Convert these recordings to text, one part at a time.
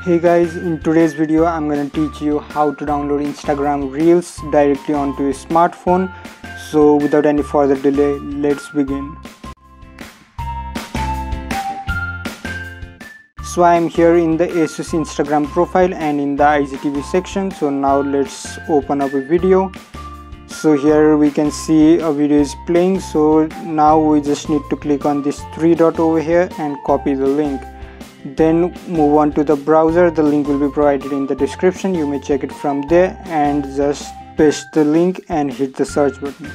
Hey guys, in today's video I'm gonna teach you how to download Instagram Reels directly onto your smartphone. So without any further delay, let's begin. So I'm here in the Asus Instagram profile and in the IGTV section. So now let's open up a video. So here we can see a video is playing. So now we just need to click on this three dot over here and copy the link. Then move on to the browser. The link will be provided in the description. You may check it from there and just paste the link and hit the search button.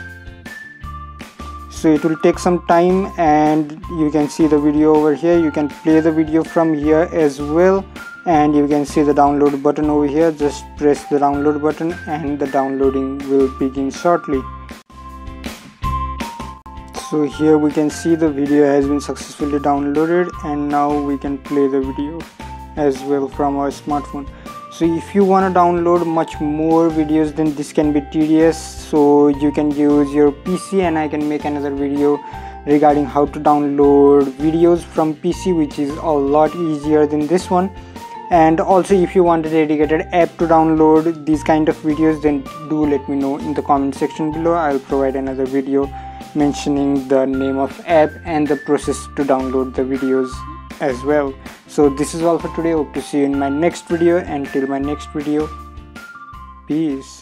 So it will take some time and you can see the video over here. You can play the video from here as well, and you can see the download button over here. Just press the download button and the downloading will begin shortly. So here we can see the video has been successfully downloaded, and now we can play the video as well from our smartphone. So if you want to download much more videos, then this can be tedious, so you can use your PC and I can make another video regarding how to download videos from PC, which is a lot easier than this one. And also if you want a dedicated app to download these kind of videos, then do let me know in the comment section below. I'll provide another video mentioning the name of app and the process to download the videos as well. So this is all for today. Hope to see you in my next video. Until my next video, peace.